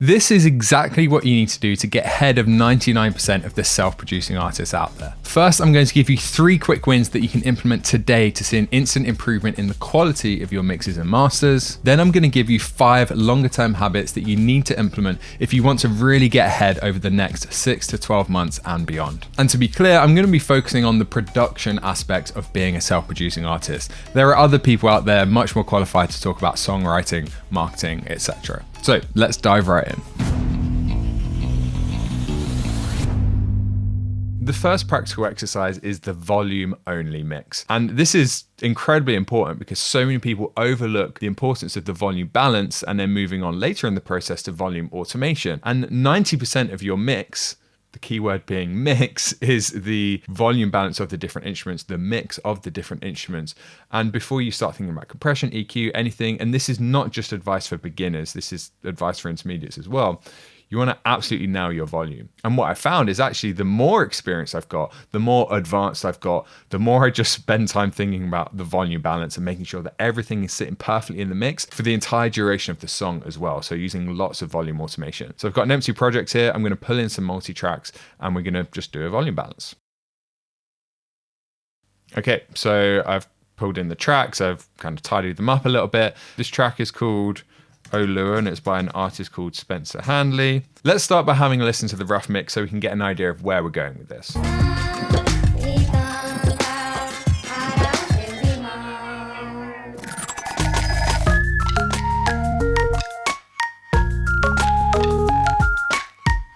This is exactly what you need to do to get ahead of 99% of the self-producing artists out there. First, I'm going to give you 3 quick wins that you can implement today to see an instant improvement in the quality of your mixes and masters. Then I'm going to give you 5 longer-term habits that you need to implement if you want to really get ahead over the next 6 to 12 months and beyond. And to be clear, I'm going to be focusing on the production aspect of being a self-producing artist. There are other people out there much more qualified to talk about songwriting, marketing, etc. So let's dive right in. The first practical exercise is the volume only mix. And this is incredibly important because so many people overlook the importance of the volume balance and then moving on later in the process to volume automation. And 90% of your mix, the keyword being mix, is the volume balance of the different instruments, the mix of the different instruments. And before you start thinking about compression, EQ, anything, and this is not just advice for beginners, this is advice for intermediates as well, you want to absolutely nail your volume. And what I found is actually the more experience I've got, the more advanced I've got, the more I just spend time thinking about the volume balance and making sure that everything is sitting perfectly in the mix for the entire duration of the song as well. So using lots of volume automation. So I've got an empty project here. I'm going to pull in some multi-tracks and we're going to just do a volume balance. Okay, so I've pulled in the tracks. I've kind of tidied them up a little bit. This track is called Olua, and it's by an artist called Spencer Handley. Let's start by having a listen to the rough mix so we can get an idea of where we're going with this.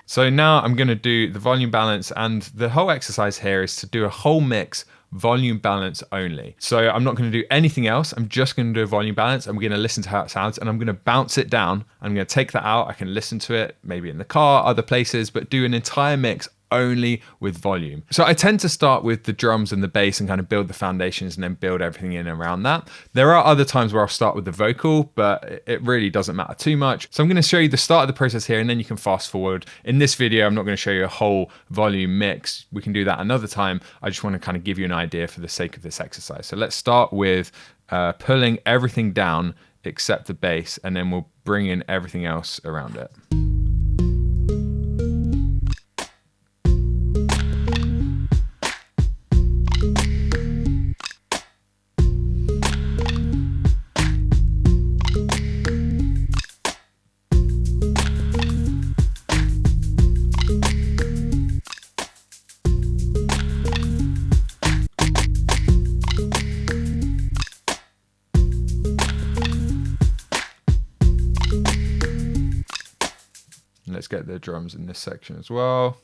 So now I'm going to do the volume balance, and the whole exercise here is to do a whole mix volume balance only. So I'm not going to do anything else. I'm just going to do a volume balance. I'm going to listen to how it sounds and I'm going to bounce it down. I'm going to take that out. I can listen to it maybe in the car, other places, but do an entire mix only with volume. So I tend to start with the drums and the bass and kind of build the foundations and then build everything in around that. There are other times where I'll start with the vocal, but it really doesn't matter too much. So I'm going to show you the start of the process here and then you can fast forward. In this video, I'm not going to show you a whole volume mix. We can do that another time. I just want to kind of give you an idea for the sake of this exercise. So let's start with pulling everything down except the bass, and then we'll bring in everything else around it. Let's get the drums in this section as well.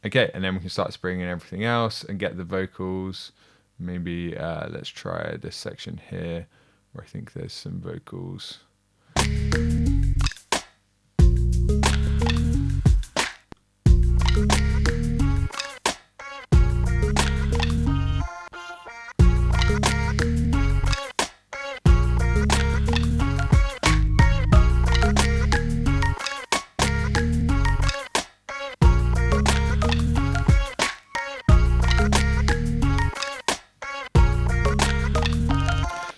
Okay, and then we can start to bring in everything else and get the vocals. Maybe let's try this section here where I think there's some vocals.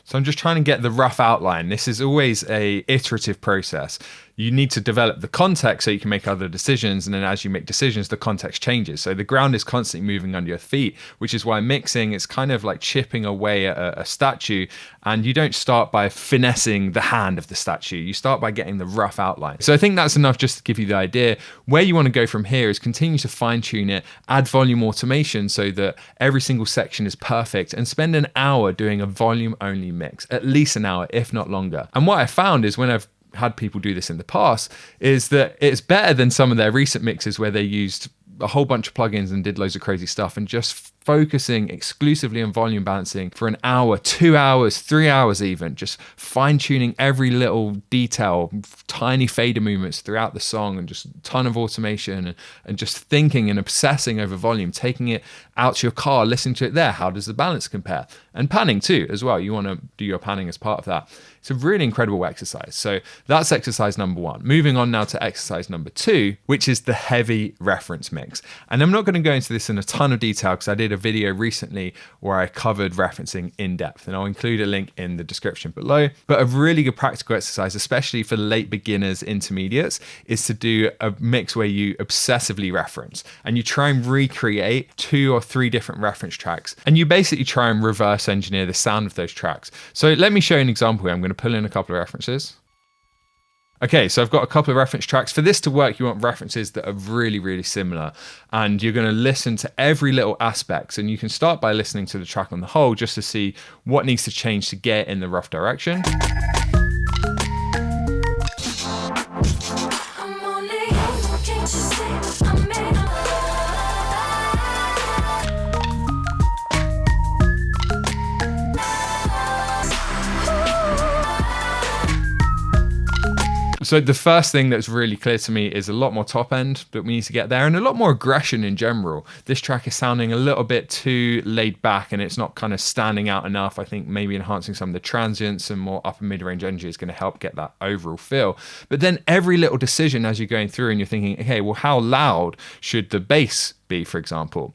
So I'm just trying to get the rough outline. This is always a iterative process. You need to develop the context so you can make other decisions. And then as you make decisions, the context changes. So the ground is constantly moving under your feet, which is why mixing is kind of like chipping away at a statue. And you don't start by finessing the hand of the statue. You start by getting the rough outline. So I think that's enough just to give you the idea. Where you want to go from here is continue to fine tune it, add volume automation so that every single section is perfect, and spend an hour doing a volume only mix, at least an hour, if not longer. And what I found is when I've had people do this in the past is that it's better than some of their recent mixes where they used a whole bunch of plugins and did loads of crazy stuff and just focusing exclusively on volume balancing for an hour, 2 hours, 3 hours even, just fine tuning every little detail, tiny fader movements throughout the song, and just a ton of automation, and just thinking and obsessing over volume, taking it out to your car, listening to it there. How does the balance compare? And panning too, as well. You want to do your panning as part of that. It's a really incredible exercise. So that's exercise number 1. Moving on now to exercise number 2, which is the heavy reference mix. And I'm not going to go into this in a ton of detail because I did a video recently where I covered referencing in depth, and I'll include a link in the description below. But a really good practical exercise, especially for late beginners, intermediates, is to do a mix where you obsessively reference and you try and recreate 2 or 3 different reference tracks, and you basically try and reverse engineer the sound of those tracks. So let me show you an example here. I'm going to pull in a couple of references. Okay, so I've got a couple of reference tracks. For this to work, you want references that are really, really similar. And you're going to listen to every little aspect. And you can start by listening to the track on the whole just to see what needs to change to get in the rough direction. So the first thing that's really clear to me is a lot more top end that we need to get there, and a lot more aggression in general. This track is sounding a little bit too laid back, and it's not kind of standing out enough. I think maybe enhancing some of the transients and more upper mid-range energy is going to help get that overall feel. But then every little decision as you're going through and you're thinking, okay, well, how loud should the bass be, for example?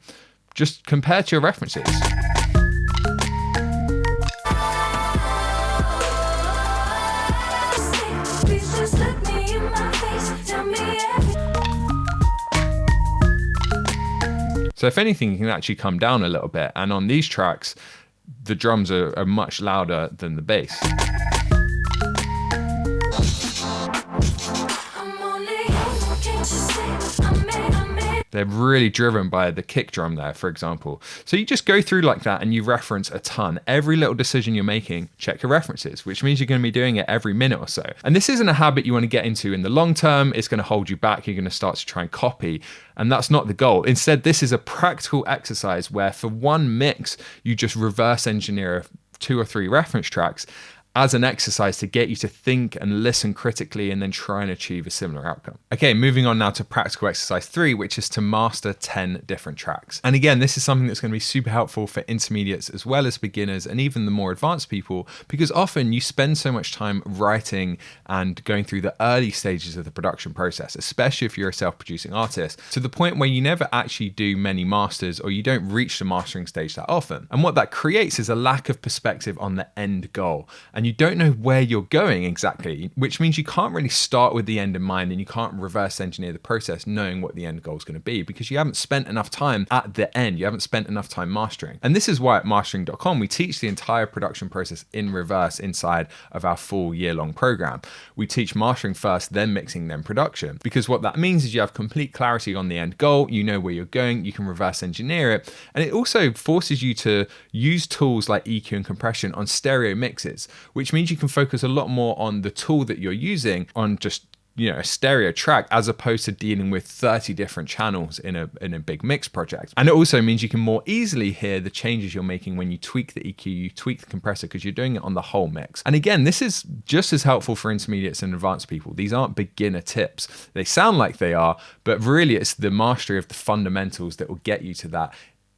Just compare to your references. So if anything, you can actually come down a little bit. And on these tracks, the drums are much louder than the bass. They're really driven by the kick drum there, for example. So you just go through like that and you reference a ton. Every little decision you're making, check your references, which means you're going to be doing it every minute or so. And this isn't a habit you want to get into in the long term. It's going to hold you back. You're going to start to try and copy. And that's not the goal. Instead, this is a practical exercise where for one mix, you just reverse engineer 2 or 3 reference tracks as an exercise to get you to think and listen critically and then try and achieve a similar outcome. Okay, moving on now to practical exercise 3, which is to master 10 different tracks. And again, this is something that's going to be super helpful for intermediates as well as beginners and even the more advanced people, because often you spend so much time writing and going through the early stages of the production process, especially if you're a self-producing artist, to the point where you never actually do many masters or you don't reach the mastering stage that often. And what that creates is a lack of perspective on the end goal. And you don't know where you're going exactly, which means you can't really start with the end in mind and you can't reverse engineer the process knowing what the end goal is going to be because you haven't spent enough time at the end. You haven't spent enough time mastering. And this is why at mastering.com, we teach the entire production process in reverse inside of our full year-long program. We teach mastering first, then mixing, then production, because what that means is you have complete clarity on the end goal. You know where you're going. You can reverse engineer it. And it also forces you to use tools like EQ and compression on stereo mixes, which means you can focus a lot more on the tool that you're using on just, you know, a stereo track as opposed to dealing with 30 different channels in a big mix project. And it also means you can more easily hear the changes you're making when you tweak the EQ, you tweak the compressor, because you're doing it on the whole mix. And again, this is just as helpful for intermediates and advanced people. These aren't beginner tips. They sound like they are, but really it's the mastery of the fundamentals that will get you to that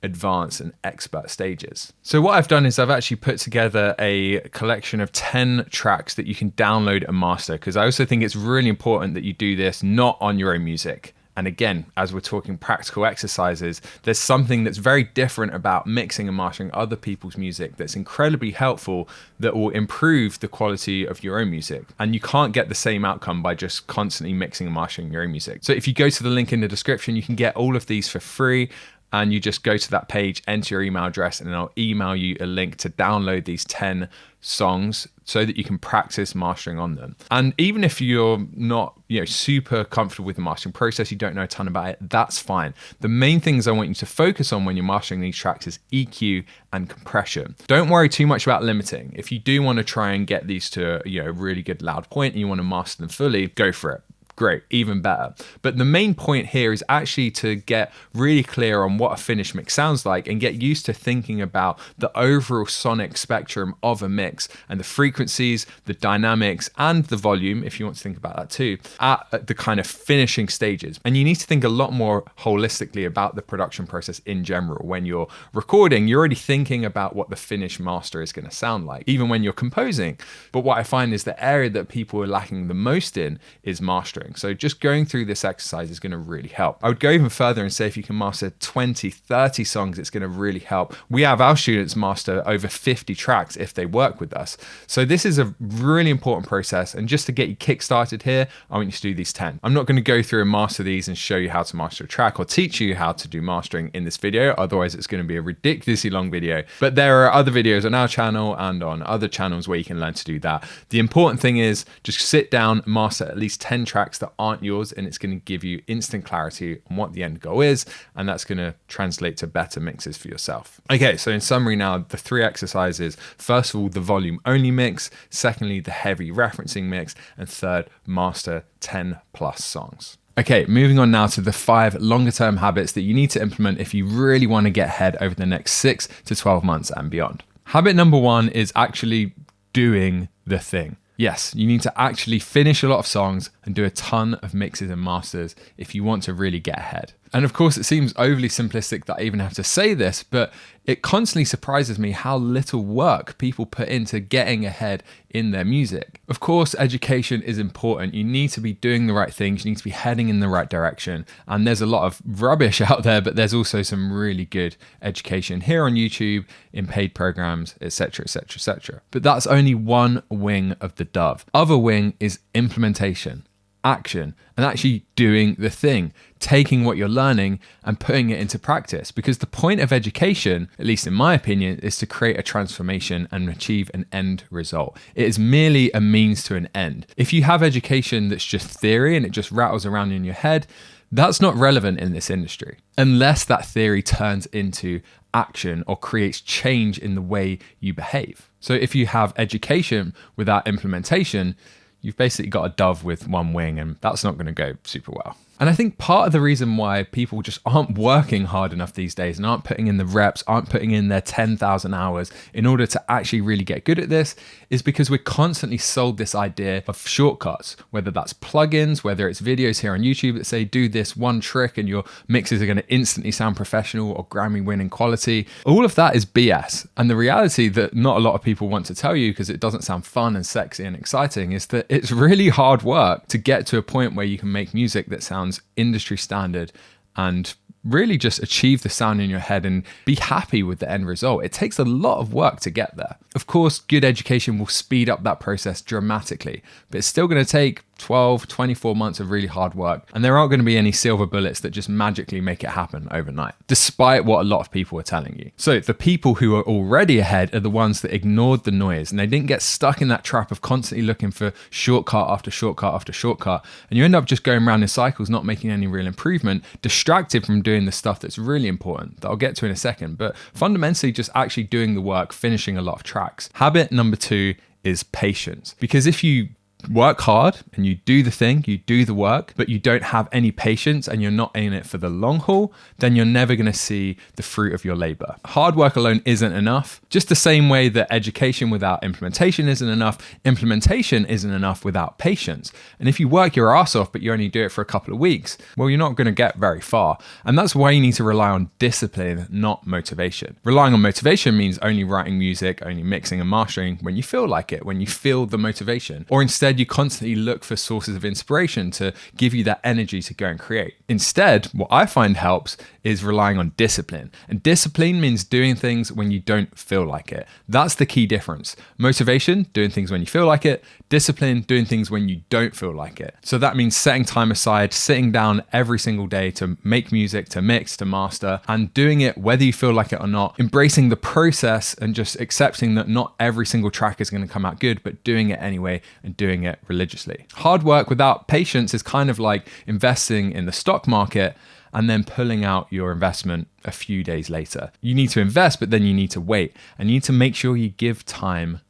advanced and expert stages. So what I've done is I've actually put together a collection of 10 tracks that you can download and master, because I also think it's really important that you do this not on your own music. And again, as we're talking practical exercises, there's something that's very different about mixing and mastering other people's music that's incredibly helpful, that will improve the quality of your own music. And you can't get the same outcome by just constantly mixing and mastering your own music. So if you go to the link in the description, you can get all of these for free. And you just go to that page, enter your email address, and I'll email you a link to download these 10 songs so that you can practice mastering on them. And even if you're not, super comfortable with the mastering process, you don't know a ton about it, that's fine. The main things I want you to focus on when you're mastering these tracks is EQ and compression. Don't worry too much about limiting. If you do want to try and get these to a really good loud point and you want to master them fully, go for it. great, even better. But the main point here is actually to get really clear on what a finished mix sounds like and get used to thinking about the overall sonic spectrum of a mix and the frequencies, the dynamics, and the volume, if you want to think about that too, at the kind of finishing stages. And you need to think a lot more holistically about the production process in general. When you're recording, you're already thinking about what the finished master is going to sound like, even when you're composing. But what I find is the area that people are lacking the most in is mastering. So just going through this exercise is going to really help. I would go even further and say if you can master 20, 30 songs, it's going to really help. We have our students master over 50 tracks if they work with us. So this is a really important process. And just to get you kick-started here, I want you to do these 10. I'm not going to go through and master these and show you how to master a track or teach you how to do mastering in this video. Otherwise, it's going to be a ridiculously long video. But there are other videos on our channel and on other channels where you can learn to do that. The important thing is just sit down, master at least 10 tracks that aren't yours, and it's going to give you instant clarity on what the end goal is, and that's going to translate to better mixes for yourself. Okay, so in summary now, the 3 exercises: first of all, the volume only mix; secondly, the heavy referencing mix; and third, master 10 plus songs. Okay, moving on now to the 5 longer term habits that you need to implement if you really want to get ahead over the next 6 to 12 months and beyond. Habit number 1 is actually doing the thing. Yes, you need to actually finish a lot of songs and do a ton of mixes and masters if you want to really get ahead. And of course, it seems overly simplistic that I even have to say this, but it constantly surprises me how little work people put into getting ahead in their music. Of course, education is important. You need to be doing the right things. You need to be heading in the right direction. And there's a lot of rubbish out there, but there's also some really good education here on YouTube, in paid programs, etc., etc., etc. But that's only one wing of the dove. Other wing is implementation, action, and actually doing the thing, taking what you're learning and putting it into practice. Because the point of education, at least in my opinion, is to create a transformation and achieve an end result. It is merely a means to an end. If you have education that's just theory and it just rattles around in your head, that's not relevant in this industry, unless that theory turns into action or creates change in the way you behave. So if you have education without implementation, you've basically got a dove with one wing, and that's not going to go super well. And I think part of the reason why people just aren't working hard enough these days and aren't putting in the reps, aren't putting in their 10,000 hours in order to actually really get good at this is because we're constantly sold this idea of shortcuts, whether that's plugins, whether it's videos here on YouTube that say do this one trick and your mixes are going to instantly sound professional or Grammy winning quality. All of that is BS. And the reality that not a lot of people want to tell you because it doesn't sound fun and sexy and exciting is that it's really hard work to get to a point where you can make music that sounds industry standard and really just achieve the sound in your head and be happy with the end result. It takes a lot of work to get there. Of course, good education will speed up that process dramatically, but it's still going to take 12, 24 months of really hard work. And there aren't going to be any silver bullets that just magically make it happen overnight, despite what a lot of people are telling you. So the people who are already ahead are the ones that ignored the noise and they didn't get stuck in that trap of constantly looking for shortcut after shortcut after shortcut. And you end up just going around in cycles, not making any real improvement, distracted from doing the stuff that's really important that I'll get to in a second, but fundamentally just actually doing the work, finishing a lot of tracks. Habit number 2 is patience. Because if you work hard and you do the thing, you do the work, but you don't have any patience and you're not in it for the long haul, then you're never going to see the fruit of your labor. Hard work alone isn't enough. Just the same way that education without implementation isn't enough, implementation isn't enough without patience. And if you work your ass off, but you only do it for a couple of weeks, well, you're not going to get very far. And that's why you need to rely on discipline, not motivation. Relying on motivation means only writing music, only mixing and mastering when you feel like it, when you feel the motivation. Or instead, you constantly look for sources of inspiration to give you that energy to go and create. Instead, what I find helps is relying on discipline. And discipline means doing things when you don't feel like it. That's the key difference. Motivation, doing things when you feel like it. Discipline, doing things when you don't feel like it. So that means setting time aside, sitting down every single day to make music, to mix, to master, and doing it whether you feel like it or not. Embracing the process and just accepting that not every single track is going to come out good, but doing it anyway and doing it religiously. Hard work without patience is kind of like investing in the stock market and then pulling out your investment a few days later. You need to invest, but then you need to wait and you need to make sure you give time.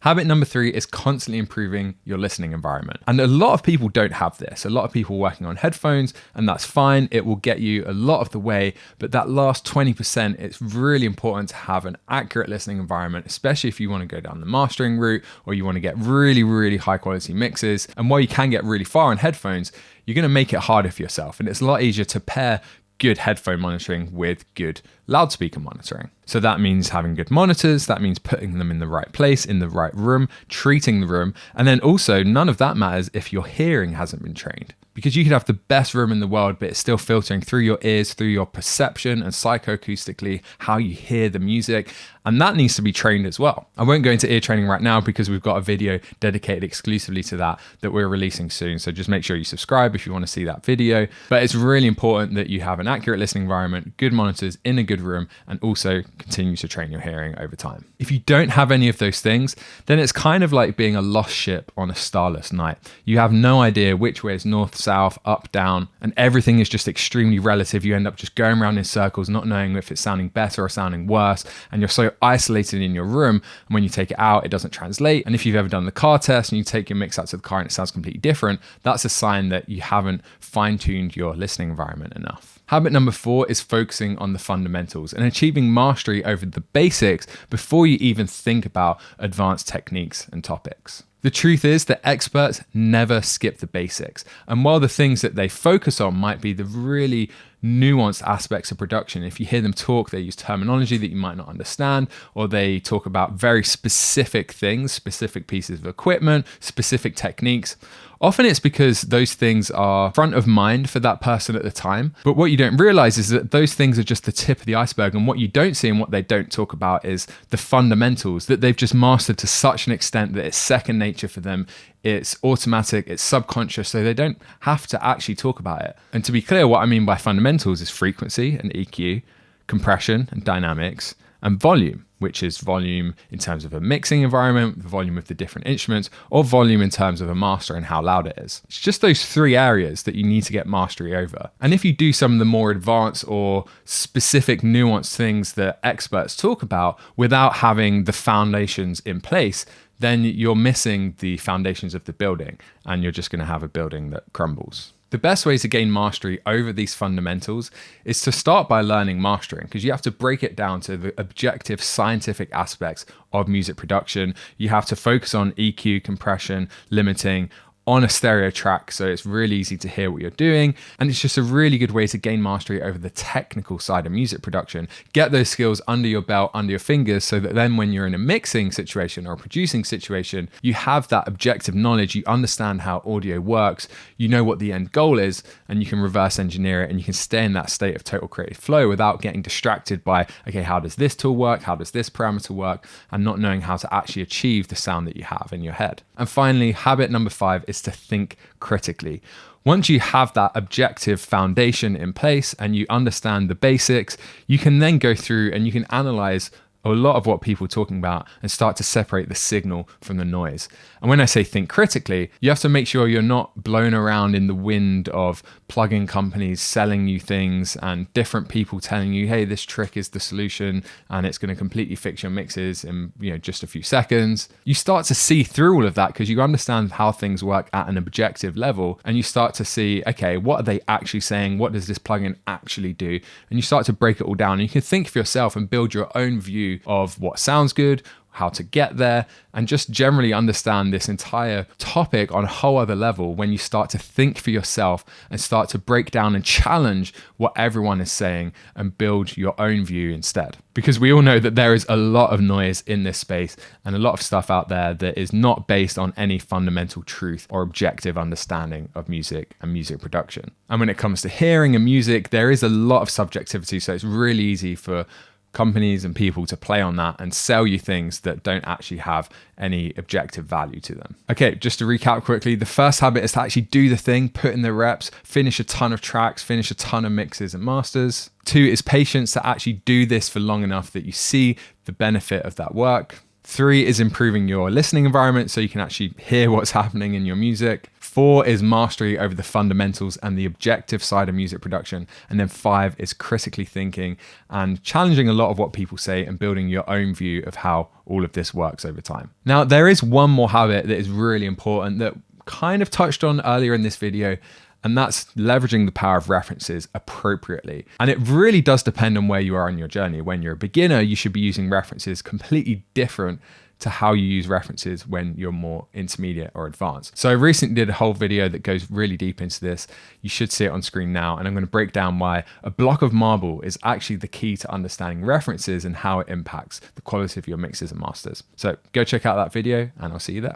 Habit number 3 is constantly improving your listening environment. And a lot of people don't have this. A lot of people are working on headphones, and that's fine. It will get you a lot of the way, but that last 20%, it's really important to have an accurate listening environment, especially if you want to go down the mastering route or you want to get really, really high quality mixes. And while you can get really far on headphones, you're going to make it harder for yourself. And it's a lot easier to pair good headphone monitoring with good loudspeaker monitoring. So that means having good monitors, that means putting them in the right place, in the right room, treating the room. And then also, none of that matters if your hearing hasn't been trained. Because you could have the best room in the world, but it's still filtering through your ears, through your perception and psychoacoustically, how you hear the music. And that needs to be trained as well. I won't go into ear training right now because we've got a video dedicated exclusively to that we're releasing soon. So just make sure you subscribe if you want to see that video. But it's really important that you have an accurate listening environment, good monitors in a good room, and also continue to train your hearing over time. If you don't have any of those things, then it's kind of like being a lost ship on a starless night. You have no idea which way is north, south, up, down, and everything is just extremely relative. You end up just going around in circles, not knowing if it's sounding better or sounding worse, and you're so isolated in your room, and when you take it out, it doesn't translate. And if you've ever done the car test and you take your mix out to the car and it sounds completely different, that's a sign that you haven't fine-tuned your listening environment enough. Habit number 4 is focusing on the fundamentals and achieving mastery over the basics before you even think about advanced techniques and topics. The truth is that experts never skip the basics. And while the things that they focus on might be the really nuanced aspects of production, if you hear them talk, they use terminology that you might not understand, or they talk about very specific things, specific pieces of equipment, specific techniques. Often it's because those things are front of mind for that person at the time. But what you don't realize is that those things are just the tip of the iceberg. And what you don't see and what they don't talk about is the fundamentals that they've just mastered to such an extent that it's second nature for them. It's automatic, it's subconscious, so they don't have to actually talk about it. And to be clear, what I mean by fundamentals is frequency and EQ, compression and dynamics, and volume, which is volume in terms of a mixing environment, the volume of the different instruments, or volume in terms of a master and how loud it is. It's just those 3 areas that you need to get mastery over. And if you do some of the more advanced or specific nuanced things that experts talk about without having the foundations in place, then you're missing the foundations of the building and you're just going to have a building that crumbles. The best way to gain mastery over these fundamentals is to start by learning mastering, because you have to break it down to the objective scientific aspects of music production. You have to focus on EQ, compression, limiting, on a stereo track, so it's really easy to hear what you're doing. And it's just a really good way to gain mastery over the technical side of music production. Get those skills under your belt, under your fingers, so that then when you're in a mixing situation or a producing situation, you have that objective knowledge, you understand how audio works, you know what the end goal is, and you can reverse engineer it, and you can stay in that state of total creative flow without getting distracted by, okay, how does this tool work? How does this parameter work? And not knowing how to actually achieve the sound that you have in your head. And finally, habit number 5 is to think critically. Once you have that objective foundation in place and you understand the basics, you can then go through and you can analyze a lot of what people are talking about and start to separate the signal from the noise. And when I say think critically, you have to make sure you're not blown around in the wind of plugin companies selling you things and different people telling you, hey, this trick is the solution and it's going to completely fix your mixes in just a few seconds. You start to see through all of that because you understand how things work at an objective level, and you start to see, okay, what are they actually saying? What does this plugin actually do? And you start to break it all down, and you can think for yourself and build your own view of what sounds good, how to get there, and just generally understand this entire topic on a whole other level when you start to think for yourself and start to break down and challenge what everyone is saying and build your own view instead. Because we all know that there is a lot of noise in this space and a lot of stuff out there that is not based on any fundamental truth or objective understanding of music and music production. And when it comes to hearing and music, there is a lot of subjectivity, so it's really easy for companies and people to play on that and sell you things that don't actually have any objective value to them. Okay, just to recap quickly, the first habit is to actually do the thing, put in the reps, finish a ton of tracks, finish a ton of mixes and masters. 2 is patience, to actually do this for long enough that you see the benefit of that work. 3 is improving your listening environment so you can actually hear what's happening in your music. 4 is mastery over the fundamentals and the objective side of music production. And then 5 is critically thinking and challenging a lot of what people say and building your own view of how all of this works over time. Now, there is one more habit that is really important that kind of touched on earlier in this video, and that's leveraging the power of references appropriately. And it really does depend on where you are in your journey. When you're a beginner, you should be using references completely different to how you use references when you're more intermediate or advanced. So I recently did a whole video that goes really deep into this. You should see it on screen now. And I'm going to break down why a block of marble is actually the key to understanding references and how it impacts the quality of your mixes and masters. So go check out that video and I'll see you there.